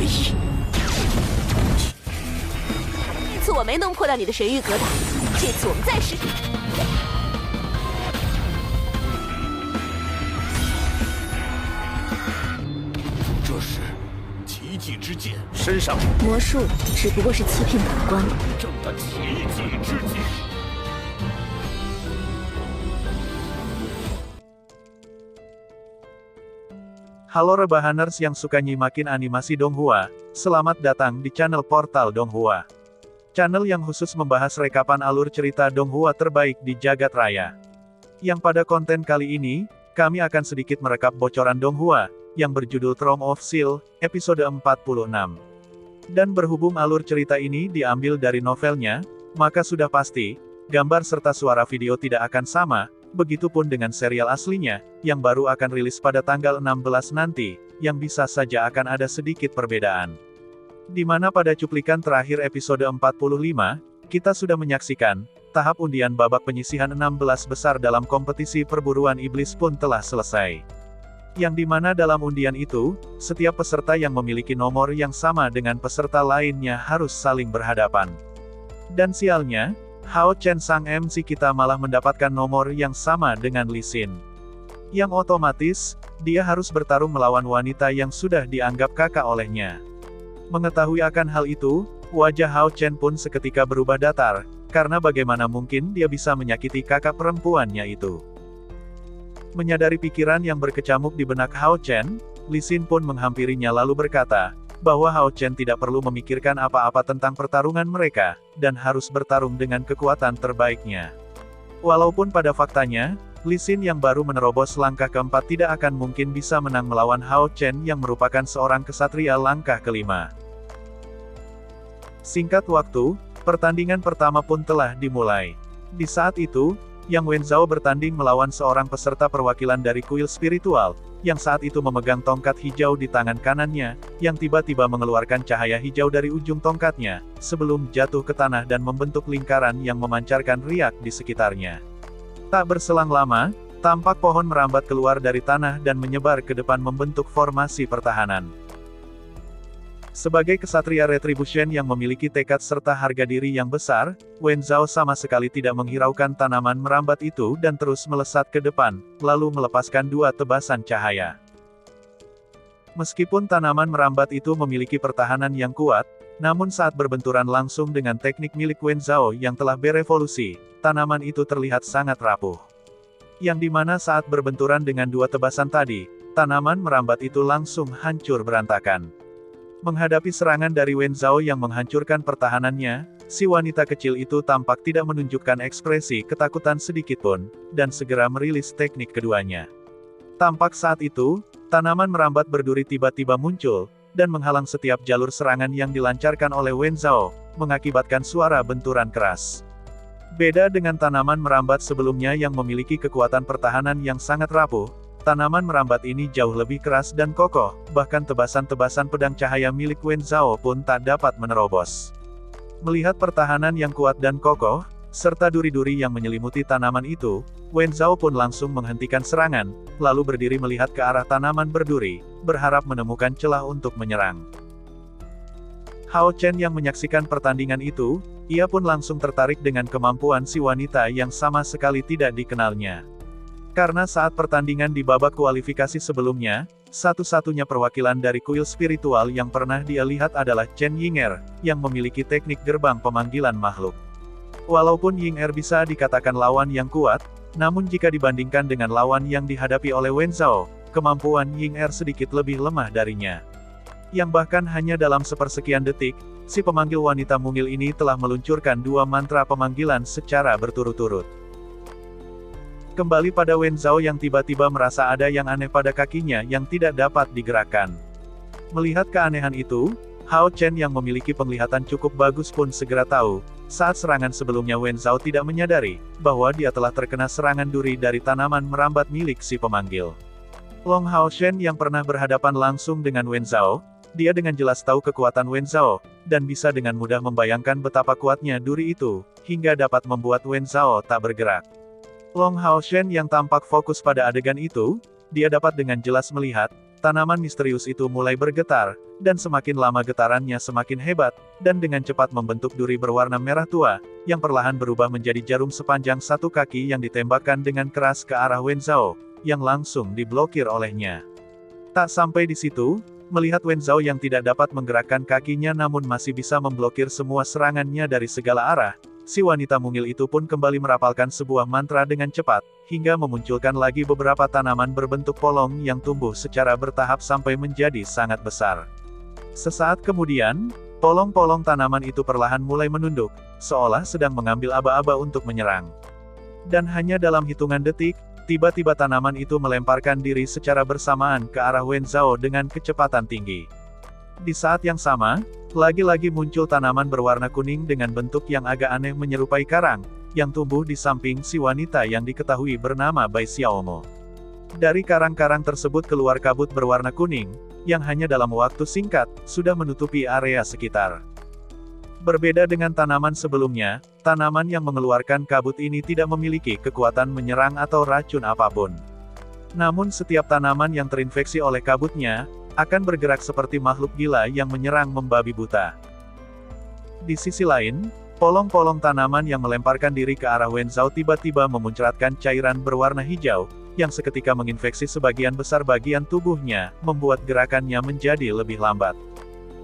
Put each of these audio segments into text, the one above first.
这次我没能破掉你的神域格挡，这次我们再试。这是奇迹之剑，身上魔术只不过是欺骗本官。正的奇迹之剑。Halo rebahaners yang suka nyimakin animasi Donghua, selamat datang di channel Portal Donghua. Channel yang khusus membahas rekapan alur cerita Donghua terbaik di jagat raya. Yang pada konten kali ini, kami akan sedikit merekap bocoran Donghua, yang berjudul Throne of Steel, episode 46. Dan berhubung alur cerita ini diambil dari novelnya, maka sudah pasti, gambar serta suara video tidak akan sama, begitupun dengan serial aslinya, yang baru akan rilis pada tanggal 16 nanti, yang bisa saja akan ada sedikit perbedaan. Di mana pada cuplikan terakhir episode 45, kita sudah menyaksikan, tahap undian babak penyisihan 16 besar dalam kompetisi perburuan iblis pun telah selesai. Yang dimana dalam undian itu, setiap peserta yang memiliki nomor yang sama dengan peserta lainnya harus saling berhadapan. Dan sialnya, Hao Chen sang MC kita malah mendapatkan nomor yang sama dengan Lee Sin. Yang otomatis, dia harus bertarung melawan wanita yang sudah dianggap kakak olehnya. Mengetahui akan hal itu, wajah Hao Chen pun seketika berubah datar, karena bagaimana mungkin dia bisa menyakiti kakak perempuannya itu. Menyadari pikiran yang berkecamuk di benak Hao Chen, Lee Sin pun menghampirinya lalu berkata, bahwa Hao Chen tidak perlu memikirkan apa-apa tentang pertarungan mereka, dan harus bertarung dengan kekuatan terbaiknya. Walaupun pada faktanya, Lee Sin yang baru menerobos langkah keempat tidak akan mungkin bisa menang melawan Hao Chen yang merupakan seorang kesatria langkah kelima. Singkat waktu, pertandingan pertama pun telah dimulai. Di saat itu, Yang Wenzhao bertanding melawan seorang peserta perwakilan dari kuil spiritual, yang saat itu memegang tongkat hijau di tangan kanannya, yang tiba-tiba mengeluarkan cahaya hijau dari ujung tongkatnya, sebelum jatuh ke tanah dan membentuk lingkaran yang memancarkan riak di sekitarnya. Tak berselang lama, tampak pohon merambat keluar dari tanah dan menyebar ke depan membentuk formasi pertahanan. Sebagai kesatria Retribution yang memiliki tekad serta harga diri yang besar, Wenzhao sama sekali tidak menghiraukan tanaman merambat itu dan terus melesat ke depan, lalu melepaskan dua tebasan cahaya. Meskipun tanaman merambat itu memiliki pertahanan yang kuat, namun saat berbenturan langsung dengan teknik milik Wenzhao yang telah berevolusi, tanaman itu terlihat sangat rapuh. Yang dimana saat berbenturan dengan dua tebasan tadi, tanaman merambat itu langsung hancur berantakan. Menghadapi serangan dari Wenzhao yang menghancurkan pertahanannya, si wanita kecil itu tampak tidak menunjukkan ekspresi ketakutan sedikitpun, dan segera merilis teknik keduanya. Tampak saat itu, tanaman merambat berduri tiba-tiba muncul, dan menghalang setiap jalur serangan yang dilancarkan oleh Wenzhao, mengakibatkan suara benturan keras. Beda dengan tanaman merambat sebelumnya yang memiliki kekuatan pertahanan yang sangat rapuh, tanaman merambat ini jauh lebih keras dan kokoh, bahkan tebasan-tebasan pedang cahaya milik Wenzhao pun tak dapat menerobos. Melihat pertahanan yang kuat dan kokoh, serta duri-duri yang menyelimuti tanaman itu, Wenzhao pun langsung menghentikan serangan, lalu berdiri melihat ke arah tanaman berduri, berharap menemukan celah untuk menyerang. Hao Chen yang menyaksikan pertandingan itu, ia pun langsung tertarik dengan kemampuan si wanita yang sama sekali tidak dikenalnya. Karena saat pertandingan di babak kualifikasi sebelumnya, satu-satunya perwakilan dari kuil spiritual yang pernah dia lihat adalah Chen Ying'er, yang memiliki teknik gerbang pemanggilan makhluk. Walaupun Ying'er bisa dikatakan lawan yang kuat, namun jika dibandingkan dengan lawan yang dihadapi oleh Wenzhao, kemampuan Ying'er sedikit lebih lemah darinya. Yang bahkan hanya dalam sepersekian detik, si pemanggil wanita mungil ini telah meluncurkan dua mantra pemanggilan secara berturut-turut. Kembali pada Wenzhao yang tiba-tiba merasa ada yang aneh pada kakinya yang tidak dapat digerakkan. Melihat keanehan itu, Hao Chen yang memiliki penglihatan cukup bagus pun segera tahu, saat serangan sebelumnya Wenzhao tidak menyadari, bahwa dia telah terkena serangan duri dari tanaman merambat milik si pemanggil. Long Hao Shen yang pernah berhadapan langsung dengan Wenzhao, dia dengan jelas tahu kekuatan Wenzhao, dan bisa dengan mudah membayangkan betapa kuatnya duri itu, hingga dapat membuat Wenzhao tak bergerak. Long Hao Shen yang tampak fokus pada adegan itu, dia dapat dengan jelas melihat, tanaman misterius itu mulai bergetar, dan semakin lama getarannya semakin hebat, dan dengan cepat membentuk duri berwarna merah tua, yang perlahan berubah menjadi jarum sepanjang 1 kaki yang ditembakkan dengan keras ke arah Wen Zhao, yang langsung diblokir olehnya. Tak sampai di situ, melihat Wen Zhao yang tidak dapat menggerakkan kakinya namun masih bisa memblokir semua serangannya dari segala arah, si wanita mungil itu pun kembali merapalkan sebuah mantra dengan cepat, hingga memunculkan lagi beberapa tanaman berbentuk polong yang tumbuh secara bertahap sampai menjadi sangat besar. Sesaat kemudian, polong-polong tanaman itu perlahan mulai menunduk, seolah sedang mengambil aba-aba untuk menyerang. Dan hanya dalam hitungan detik, tiba-tiba tanaman itu melemparkan diri secara bersamaan ke arah Wen Zhao dengan kecepatan tinggi. Di saat yang sama, lagi-lagi muncul tanaman berwarna kuning dengan bentuk yang agak aneh menyerupai karang, yang tumbuh di samping si wanita yang diketahui bernama Bai Xiaomo. Dari karang-karang tersebut keluar kabut berwarna kuning, yang hanya dalam waktu singkat, sudah menutupi area sekitar. Berbeda dengan tanaman sebelumnya, tanaman yang mengeluarkan kabut ini tidak memiliki kekuatan menyerang atau racun apapun. Namun setiap tanaman yang terinfeksi oleh kabutnya, akan bergerak seperti makhluk gila yang menyerang membabi buta. Di sisi lain, polong-polong tanaman yang melemparkan diri ke arah Wen Zhao tiba-tiba memuncratkan cairan berwarna hijau, yang seketika menginfeksi sebagian besar bagian tubuhnya, membuat gerakannya menjadi lebih lambat.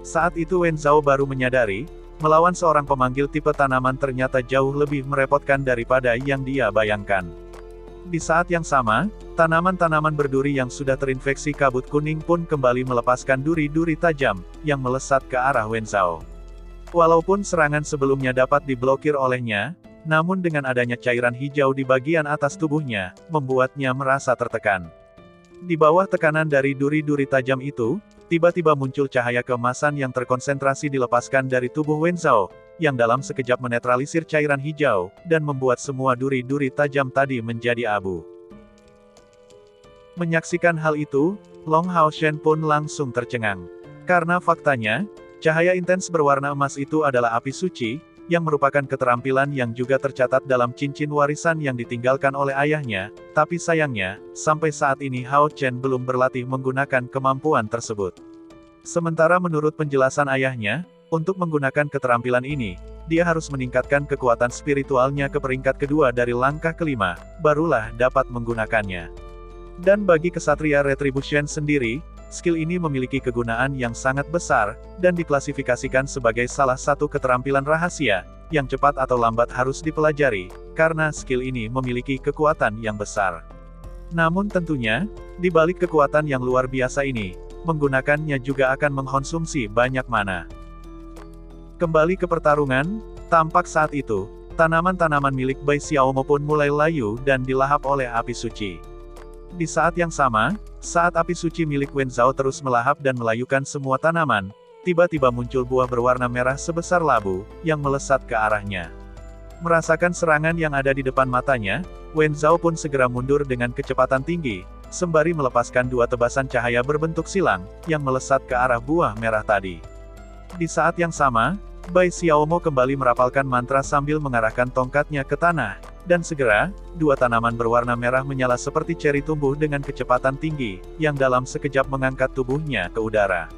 Saat itu Wen Zhao baru menyadari, melawan seorang pemanggil tipe tanaman ternyata jauh lebih merepotkan daripada yang dia bayangkan. Di saat yang sama, tanaman-tanaman berduri yang sudah terinfeksi kabut kuning pun kembali melepaskan duri-duri tajam, yang melesat ke arah Wen Zhao. Walaupun serangan sebelumnya dapat diblokir olehnya, namun dengan adanya cairan hijau di bagian atas tubuhnya, membuatnya merasa tertekan. Di bawah tekanan dari duri-duri tajam itu, tiba-tiba muncul cahaya keemasan yang terkonsentrasi dilepaskan dari tubuh Wen Zhao, yang dalam sekejap menetralisir cairan hijau, dan membuat semua duri-duri tajam tadi menjadi abu. Menyaksikan hal itu, Long Haoshen pun langsung tercengang. Karena faktanya, cahaya intens berwarna emas itu adalah api suci, yang merupakan keterampilan yang juga tercatat dalam cincin warisan yang ditinggalkan oleh ayahnya, tapi sayangnya, sampai saat ini Hao Chen belum berlatih menggunakan kemampuan tersebut. Sementara menurut penjelasan ayahnya, untuk menggunakan keterampilan ini, dia harus meningkatkan kekuatan spiritualnya ke peringkat kedua dari langkah kelima, barulah dapat menggunakannya. Dan bagi kesatria Retribution sendiri, skill ini memiliki kegunaan yang sangat besar, dan diklasifikasikan sebagai salah satu keterampilan rahasia, yang cepat atau lambat harus dipelajari, karena skill ini memiliki kekuatan yang besar. Namun tentunya, di balik kekuatan yang luar biasa ini, menggunakannya juga akan mengkonsumsi banyak mana. Kembali ke pertarungan, tampak saat itu, tanaman-tanaman milik Bai Xiaomo pun mulai layu dan dilahap oleh api suci. Di saat yang sama, saat api suci milik Wen Zhao terus melahap dan melayukan semua tanaman, tiba-tiba muncul buah berwarna merah sebesar labu, yang melesat ke arahnya. Merasakan serangan yang ada di depan matanya, Wen Zhao pun segera mundur dengan kecepatan tinggi, sembari melepaskan 2 tebasan cahaya berbentuk silang, yang melesat ke arah buah merah tadi. Di saat yang sama, Bai Xiaomo kembali merapalkan mantra sambil mengarahkan tongkatnya ke tanah, dan segera, 2 tanaman berwarna merah menyala seperti ceri tumbuh dengan kecepatan tinggi, yang dalam sekejap mengangkat tubuhnya ke udara.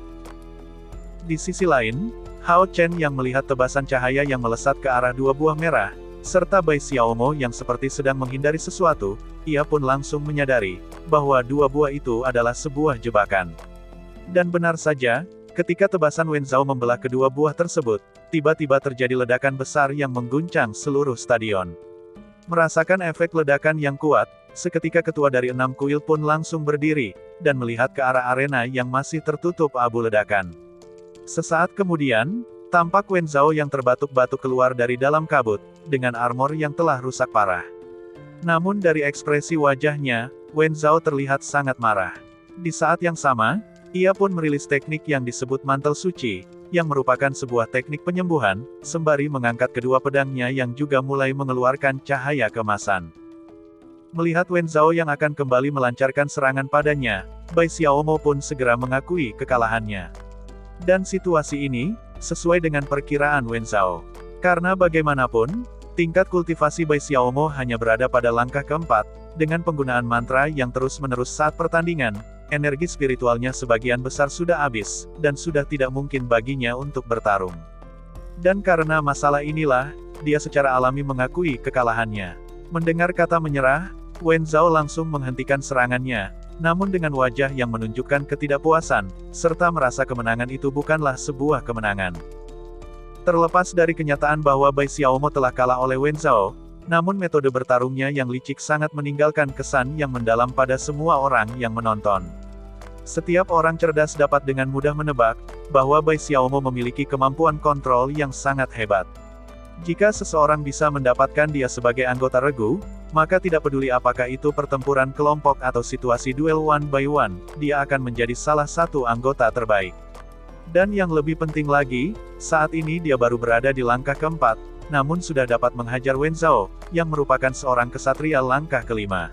Di sisi lain, Hao Chen yang melihat tebasan cahaya yang melesat ke arah 2 buah merah, serta Bai Xiaomo yang seperti sedang menghindari sesuatu, ia pun langsung menyadari, bahwa 2 buah itu adalah sebuah jebakan. Dan benar saja, ketika tebasan Wen Zhao membelah kedua buah tersebut, tiba-tiba terjadi ledakan besar yang mengguncang seluruh stadion. Merasakan efek ledakan yang kuat, seketika ketua dari 6 kuil pun langsung berdiri, dan melihat ke arah arena yang masih tertutup abu ledakan. Sesaat kemudian, tampak Wen Zhao yang terbatuk-batuk keluar dari dalam kabut, dengan armor yang telah rusak parah. Namun dari ekspresi wajahnya, Wen Zhao terlihat sangat marah. Di saat yang sama, ia pun merilis teknik yang disebut mantel suci, yang merupakan sebuah teknik penyembuhan, sembari mengangkat kedua pedangnya yang juga mulai mengeluarkan cahaya keemasan. Melihat Wen Zhao yang akan kembali melancarkan serangan padanya, Bai Xiaomo pun segera mengakui kekalahannya. Dan situasi ini, sesuai dengan perkiraan Wen Zhao. Karena bagaimanapun, tingkat kultivasi Bai Xiaomo hanya berada pada langkah keempat, dengan penggunaan mantra yang terus-menerus saat pertandingan, energi spiritualnya sebagian besar sudah habis, dan sudah tidak mungkin baginya untuk bertarung. Dan karena masalah inilah, dia secara alami mengakui kekalahannya. Mendengar kata menyerah, Wen Zhao langsung menghentikan serangannya, namun dengan wajah yang menunjukkan ketidakpuasan, serta merasa kemenangan itu bukanlah sebuah kemenangan. Terlepas dari kenyataan bahwa Bai Xiaomo telah kalah oleh Wen Zhao, namun metode bertarungnya yang licik sangat meninggalkan kesan yang mendalam pada semua orang yang menonton. Setiap orang cerdas dapat dengan mudah menebak, bahwa Bai Xiaomo memiliki kemampuan kontrol yang sangat hebat. Jika seseorang bisa mendapatkan dia sebagai anggota regu, maka tidak peduli apakah itu pertempuran kelompok atau situasi duel one by one, dia akan menjadi salah satu anggota terbaik. Dan yang lebih penting lagi, saat ini dia baru berada di langkah keempat, namun sudah dapat menghajar Wen Zhao, yang merupakan seorang kesatria langkah kelima.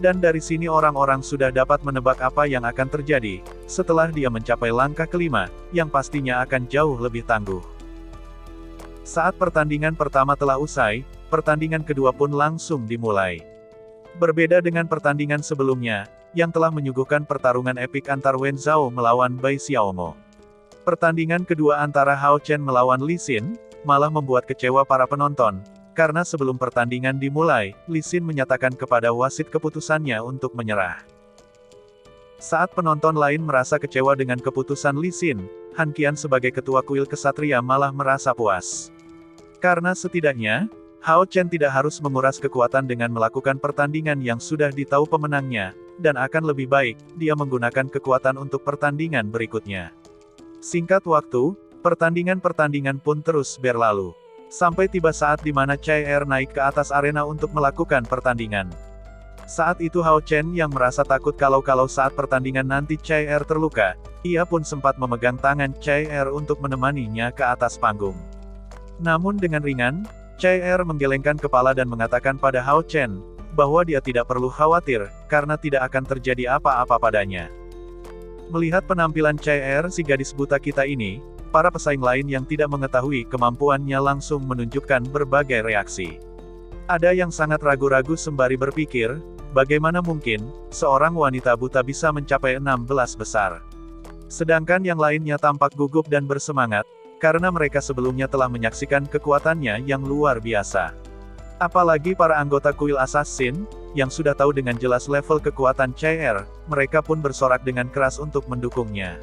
Dan dari sini orang-orang sudah dapat menebak apa yang akan terjadi, setelah dia mencapai langkah kelima, yang pastinya akan jauh lebih tangguh. Saat pertandingan pertama telah usai, pertandingan kedua pun langsung dimulai. Berbeda dengan pertandingan sebelumnya, yang telah menyuguhkan pertarungan epik antar Wen Zhao melawan Bai Xiaomo. Pertandingan kedua antara Hao Chen melawan Li Xin, malah membuat kecewa para penonton, karena sebelum pertandingan dimulai, Li Xin menyatakan kepada wasit keputusannya untuk menyerah. Saat penonton lain merasa kecewa dengan keputusan Li Xin, Han Qian sebagai ketua kuil kesatria malah merasa puas. Karena setidaknya, Hao Chen tidak harus menguras kekuatan dengan melakukan pertandingan yang sudah ditahu pemenangnya, dan akan lebih baik, dia menggunakan kekuatan untuk pertandingan berikutnya. Singkat waktu, pertandingan-pertandingan pun terus berlalu. Sampai tiba saat di mana Chai Er naik ke atas arena untuk melakukan pertandingan. Saat itu Hao Chen yang merasa takut kalau saat pertandingan nanti Chai Er terluka, ia pun sempat memegang tangan Chai Er untuk menemaninya ke atas panggung. Namun dengan ringan, Chai Er menggelengkan kepala dan mengatakan pada Hao Chen, bahwa dia tidak perlu khawatir, karena tidak akan terjadi apa-apa padanya. Melihat penampilan Chai Er si gadis buta kita ini, para pesaing lain yang tidak mengetahui kemampuannya langsung menunjukkan berbagai reaksi. Ada yang sangat ragu-ragu sembari berpikir, bagaimana mungkin, seorang wanita buta bisa mencapai 16 besar. Sedangkan yang lainnya tampak gugup dan bersemangat, karena mereka sebelumnya telah menyaksikan kekuatannya yang luar biasa. Apalagi para anggota kuil assassin, yang sudah tahu dengan jelas level kekuatan Chai Er, mereka pun bersorak dengan keras untuk mendukungnya.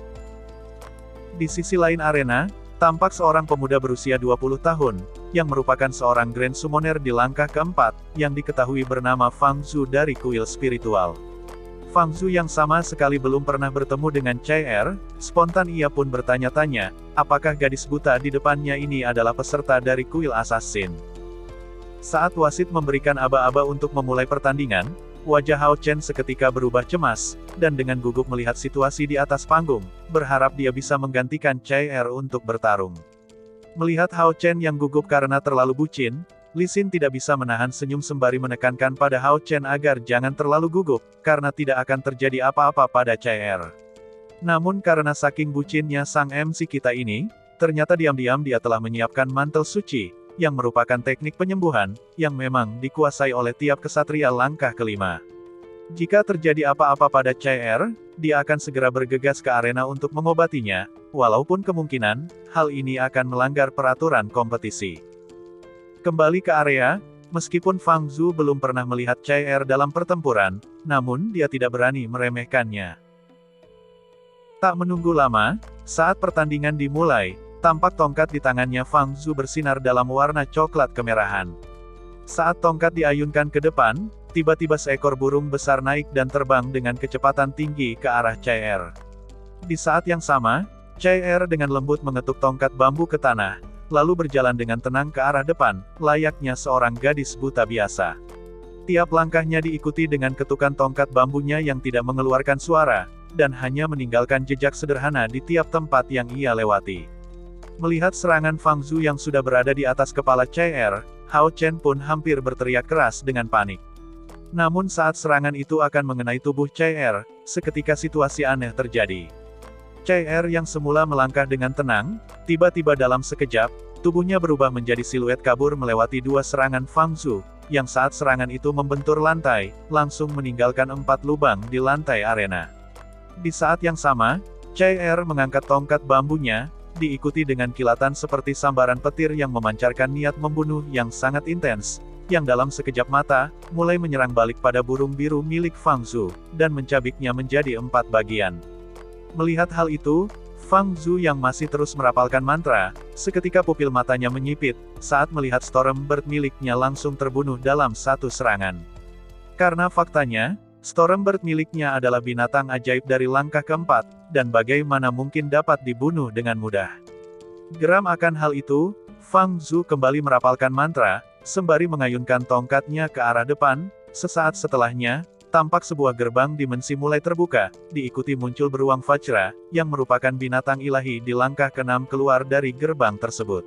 Di sisi lain arena, tampak seorang pemuda berusia 20 tahun, yang merupakan seorang Grand Summoner di langkah keempat, yang diketahui bernama Fang Zhu dari kuil spiritual. Fang Zhu yang sama sekali belum pernah bertemu dengan Chai Er, spontan ia pun bertanya-tanya, apakah gadis buta di depannya ini adalah peserta dari kuil assassin. Saat wasit memberikan aba-aba untuk memulai pertandingan, wajah Hao Chen seketika berubah cemas, dan dengan gugup melihat situasi di atas panggung, berharap dia bisa menggantikan Chai Er untuk bertarung. Melihat Hao Chen yang gugup karena terlalu bucin, Li Xin tidak bisa menahan senyum sembari menekankan pada Hao Chen agar jangan terlalu gugup, karena tidak akan terjadi apa-apa pada Chai Er. Namun karena saking bucinnya sang MC kita ini, ternyata diam-diam dia telah menyiapkan mantel suci, yang merupakan teknik penyembuhan, yang memang dikuasai oleh tiap kesatria langkah kelima. Jika terjadi apa-apa pada Chai Er, dia akan segera bergegas ke arena untuk mengobatinya, walaupun kemungkinan, hal ini akan melanggar peraturan kompetisi. Kembali ke area, meskipun Fang Zhu belum pernah melihat Chai Er dalam pertempuran, namun dia tidak berani meremehkannya. Tak menunggu lama, saat pertandingan dimulai, tampak tongkat di tangannya Fang Zhu bersinar dalam warna coklat kemerahan. Saat tongkat diayunkan ke depan, tiba-tiba seekor burung besar naik dan terbang dengan kecepatan tinggi ke arah Chai Er. Di saat yang sama, Chai Er dengan lembut mengetuk tongkat bambu ke tanah, lalu berjalan dengan tenang ke arah depan, layaknya seorang gadis buta biasa. Tiap langkahnya diikuti dengan ketukan tongkat bambunya yang tidak mengeluarkan suara, dan hanya meninggalkan jejak sederhana di tiap tempat yang ia lewati. Melihat serangan Fang Zhu yang sudah berada di atas kepala Chai Er, Hao Chen pun hampir berteriak keras dengan panik. Namun saat serangan itu akan mengenai tubuh Chai Er, seketika situasi aneh terjadi. Chai Er yang semula melangkah dengan tenang, tiba-tiba dalam sekejap, tubuhnya berubah menjadi siluet kabur melewati dua serangan Fang Zhu, yang saat serangan itu membentur lantai, langsung meninggalkan 4 lubang di lantai arena. Di saat yang sama, Chai mengangkat tongkat bambunya, diikuti dengan kilatan seperti sambaran petir yang memancarkan niat membunuh yang sangat intens, yang dalam sekejap mata, mulai menyerang balik pada burung biru milik Fang Zhu, dan mencabiknya menjadi 4 bagian. Melihat hal itu, Fang Zhu yang masih terus merapalkan mantra, seketika pupil matanya menyipit, saat melihat Storm Bird miliknya langsung terbunuh dalam satu serangan. Karena faktanya, Storm Bird miliknya adalah binatang ajaib dari langkah keempat, dan bagaimana mungkin dapat dibunuh dengan mudah. Geram akan hal itu, Fang Zhu kembali merapalkan mantra, sembari mengayunkan tongkatnya ke arah depan. Sesaat setelahnya, tampak sebuah gerbang dimensi mulai terbuka, diikuti muncul beruang Vajra, yang merupakan binatang ilahi di langkah ke-6 keluar dari gerbang tersebut.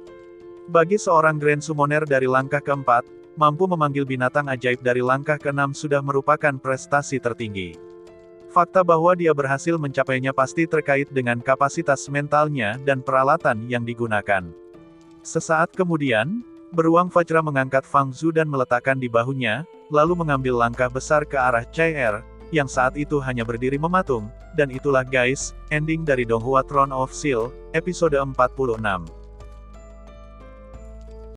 Bagi seorang Grand Summoner dari langkah keempat, mampu memanggil binatang ajaib dari langkah ke-6 sudah merupakan prestasi tertinggi. Fakta bahwa dia berhasil mencapainya pasti terkait dengan kapasitas mentalnya dan peralatan yang digunakan. Sesaat kemudian, beruang Vajra mengangkat Fang Zhu dan meletakkan di bahunya, lalu mengambil langkah besar ke arah Chai, yang saat itu hanya berdiri mematung, dan itulah guys, ending dari Donghua Throne of Steel, episode 46.